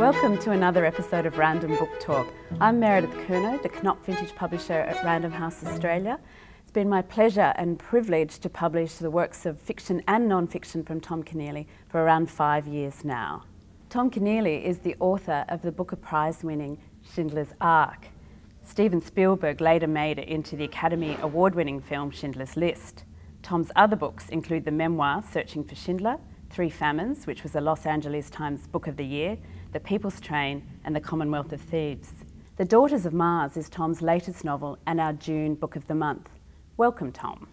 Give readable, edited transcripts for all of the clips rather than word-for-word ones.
Welcome to another episode of Random Book Talk. I'm Meredith Curnow, the Knopf Vintage Publisher at Random House Australia. It's been my pleasure and privilege to publish the works of fiction and non-fiction from Tom Keneally for around 5 years now. Tom Keneally is the author of the Booker Prize-winning Schindler's Ark. Steven Spielberg later made it into the Academy Award-winning film Schindler's List. Tom's other books include the memoir Searching for Schindler, Three Famines, which was a Los Angeles Times Book of the Year, The People's Train, and The Commonwealth of Thieves. The Daughters of Mars is Tom's latest novel and our June Book of the Month. Welcome, Tom.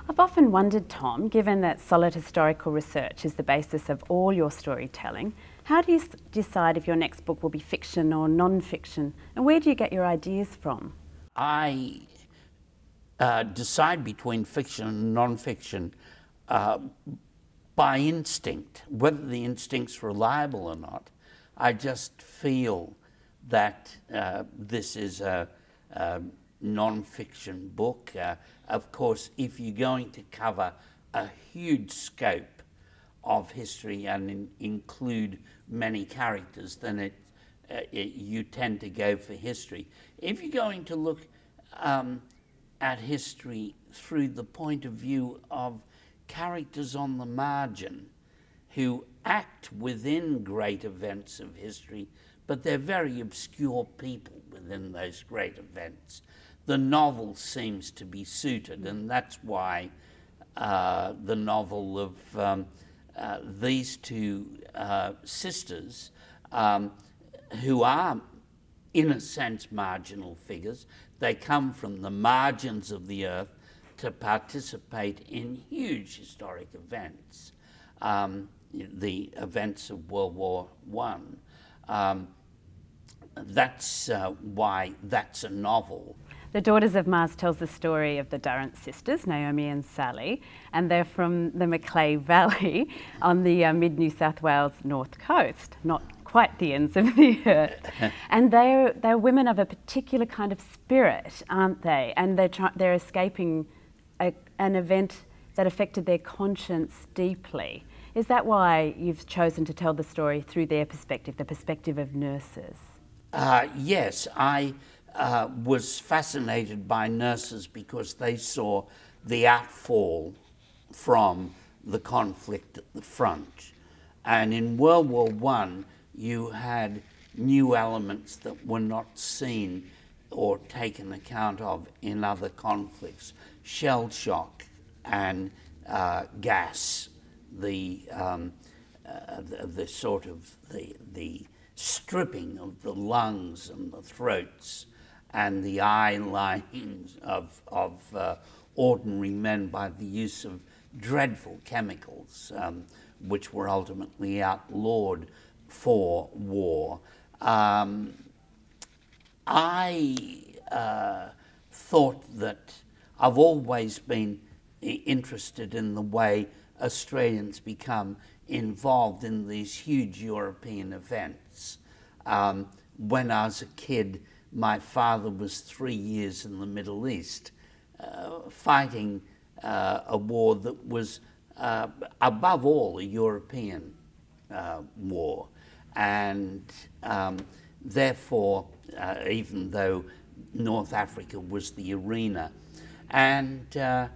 I've often wondered, Tom, given that solid historical research is the basis of all your storytelling, how do you decide if your next book will be fiction or non-fiction, and where do you get your ideas from? I decide between fiction and non-fiction by instinct. Whether the instinct's reliable or not, I just feel that this is a non-fiction book. Of course, if you're going to cover a huge scope of history and include many characters, then you tend to go for history. If you're going to look at history through the point of view of characters on the margin who act within great events of history, but they're very obscure people within those great events, the novel seems to be suited, and that's why the novel of these two sisters, who are, in a sense, marginal figures. They come from the margins of the earth to participate in huge historic events, the events of World War I. That's why that's a novel. The Daughters of Mars tells the story of the Durrant sisters, Naomi and Sally, and they're from the Macleay Valley on the mid-New South Wales north coast, not quite the ends of the earth. And they're women of a particular kind of spirit, aren't they? And they're escaping an event that affected their conscience deeply. Is that why you've chosen to tell the story through their perspective, the perspective of nurses? Yes, I was fascinated by nurses because they saw the outfall from the conflict at the front. And in World War I, you had new elements that were not seen or taken account of in other conflicts. Shell shock and gas, the sort of the stripping of the lungs and the throats and the eye linings of ordinary men by the use of dreadful chemicals, which were ultimately outlawed for war. I thought that I've always been interested in the way Australians become involved in these huge European events. When I was a kid, my father was 3 years in the Middle East, fighting a war that was, above all, a European war. And therefore, even though North Africa was the arena, and the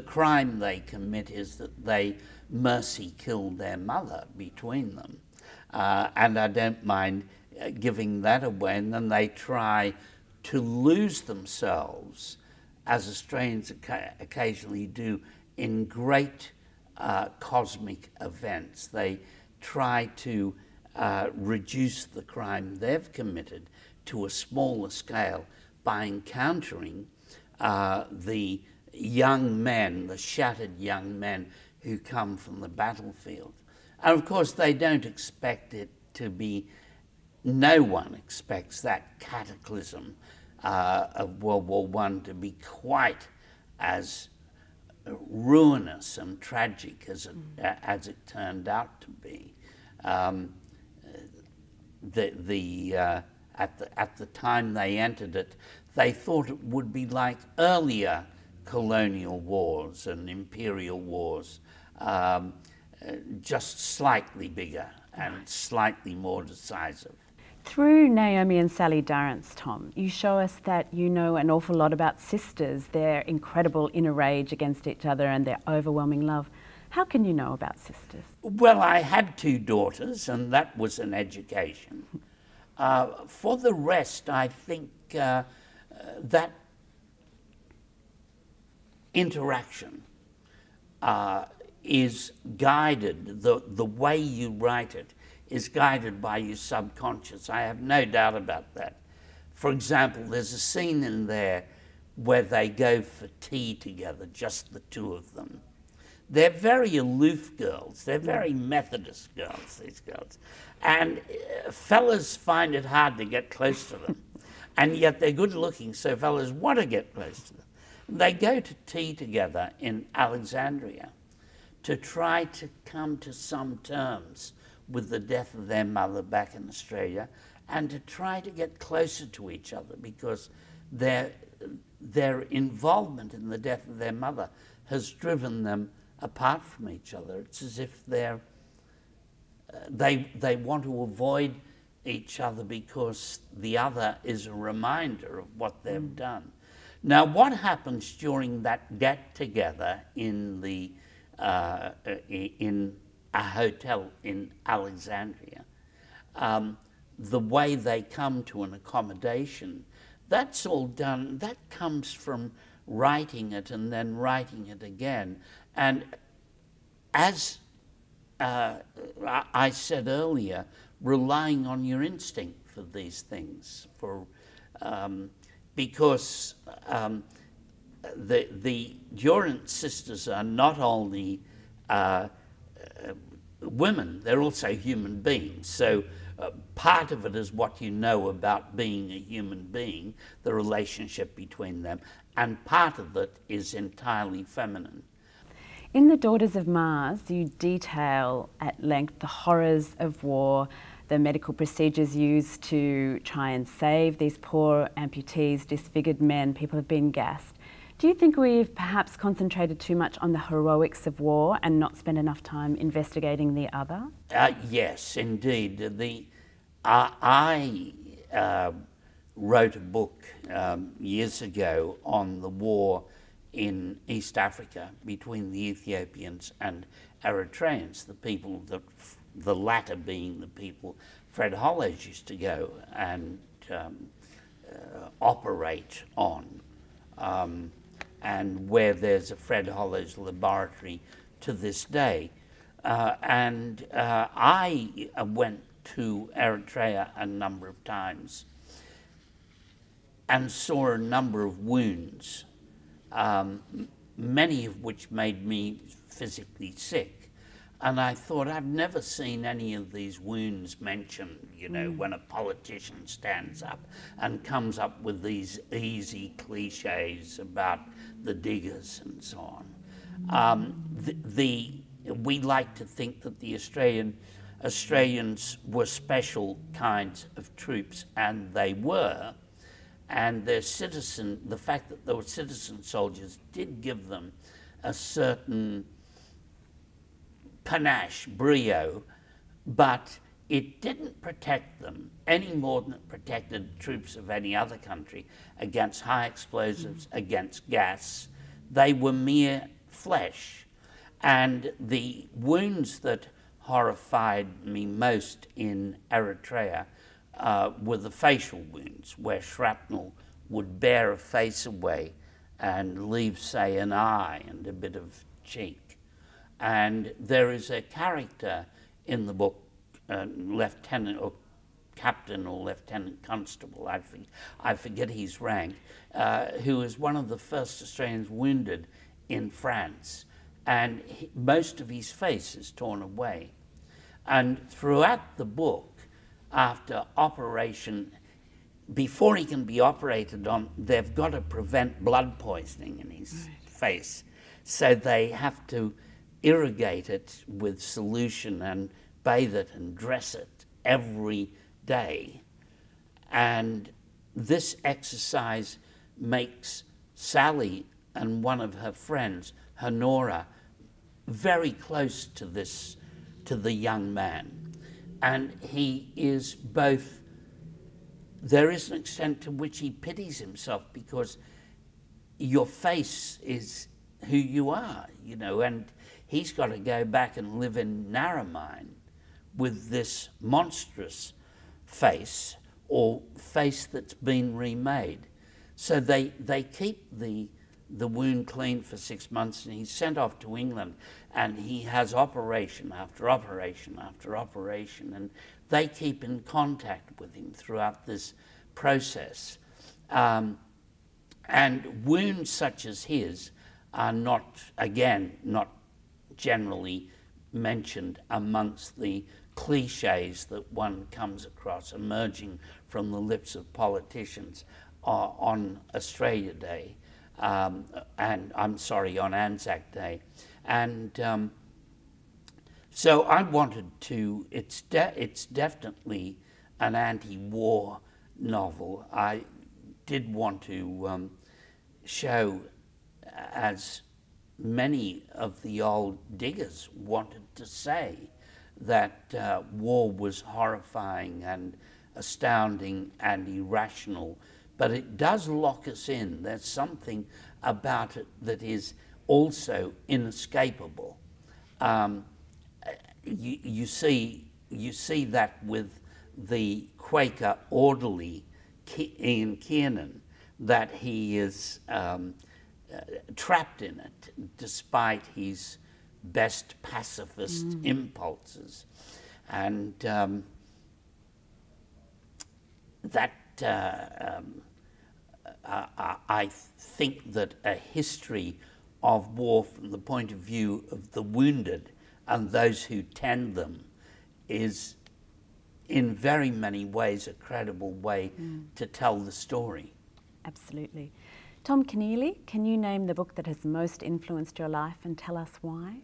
crime they commit is that they mercy killed their mother between them. And I don't mind giving that away. And then they try to lose themselves, as Australians occasionally do, in great cosmic events. They try to reduce the crime they've committed to a smaller scale by encountering the young men, the shattered young men who come from the battlefield. And of course they don't expect it to be, no one expects that cataclysm of World War I to be quite as ruinous and tragic as it turned out to be. At the time they entered it, they thought it would be like earlier colonial wars and imperial wars. just slightly bigger and slightly more decisive. Through Naomi and Sally Durrance, Tom, you show us that you know an awful lot about sisters, their incredible inner rage against each other and their overwhelming love. How can you know about sisters? Well, I had 2 daughters, and that was an education. For the rest, I think that interaction is guided, the way you write it is guided by your subconscious. I have no doubt about that. For example, there's a scene in there where they go for tea together, just the 2 of them. They're very aloof girls. They're very Methodist girls, these girls. And fellas find it hard to get close to them. And yet they're good looking, so fellas want to get close to them. They go to tea together in Alexandria to try to come to some terms with the death of their mother back in Australia, and to try to get closer to each other, because their involvement in the death of their mother has driven them apart from each other. It's as if they want to avoid each other because the other is a reminder of what they've done. Now, what happens during that get-together in a hotel in Alexandria, the way they come to an accommodation, that's all done, that comes from writing it and then writing it again. And as I said earlier, relying on your instinct for these things, because the Durrance sisters are not only women, they're also human beings. So part of it is what you know about being a human being, the relationship between them, and part of it is entirely feminine. In The Daughters of Mars, you detail at length the horrors of war, the medical procedures used to try and save these poor amputees, disfigured men. People have been gassed. Do you think we've perhaps concentrated too much on the heroics of war and not spent enough time investigating the other? Yes, indeed. I wrote a book years ago on the war in East Africa between the Ethiopians and Eritreans, the people that, the latter being the people Fred Hollows used to go and operate on, and where there's a Fred Hollows laboratory to this day. I went to Eritrea a number of times and saw a number of wounds, many of which made me physically sick. And I thought, I've never seen any of these wounds mentioned, you know, when a politician stands up and comes up with these easy cliches about the diggers and so on. We like to think that the Australians were special kinds of troops, and they were. And the fact that they were citizen soldiers did give them a certain panache, brio, but it didn't protect them any more than it protected troops of any other country against high explosives, against gas. They were mere flesh. And the wounds that horrified me most in Eritrea were the facial wounds, where shrapnel would bear a face away and leave, say, an eye and a bit of cheek. And there is a character in the book, lieutenant or captain or lieutenant constable, I forget his rank, who is one of the first Australians wounded in France. And most of his face is torn away. And throughout the book, after operation, before he can be operated on, they've got to prevent blood poisoning in his face. So they have to irrigate it with solution and bathe it and dress it every day. And this exercise makes Sally and one of her friends, Honora, very close to the young man. And he is both, there is an extent to which he pities himself, because your face is who you are, you know, and he's got to go back and live in Narromine with this monstrous face, or face that's been remade. So they keep the wound clean for 6 months, and he's sent off to England, and he has operation after operation after operation, and they keep in contact with him throughout this process. And wounds such as his are not generally mentioned amongst the cliches that one comes across emerging from the lips of politicians on Australia Day, and I'm sorry, on Anzac Day. And so I wanted to, it's definitely an anti-war novel. I did want to show, as many of the old diggers wanted to say, that war was horrifying and astounding and irrational, but it does lock us in. There's something about it that is also inescapable. You see that with the Quaker orderly Ian Kiernan, that he is trapped in it despite his best pacifist impulses, and I think that a history of war from the point of view of the wounded and those who tend them is in very many ways a credible way to tell the story. Absolutely. Tom Keneally, can you name the book that has most influenced your life and tell us why?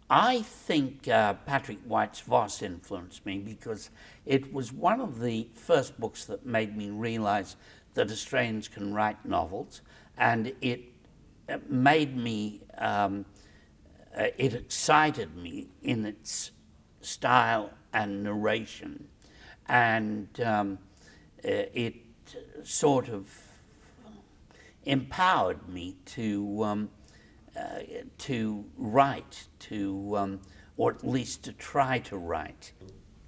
I think Patrick White's Voss influenced me, because it was one of the first books that made me realise that Australians can write novels, and it made me, it excited me in its style and narration, and it sort of empowered me to write, or at least to try to write.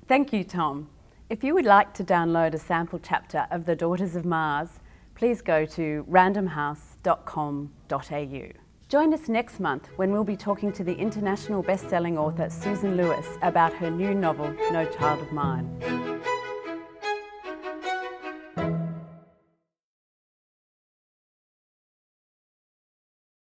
Thank you, Tom. If you would like to download a sample chapter of The Daughters of Mars, please go to randomhouse.com.au. Join us next month when we'll be talking to the international best-selling author Susan Lewis about her new novel, No Child of Mine.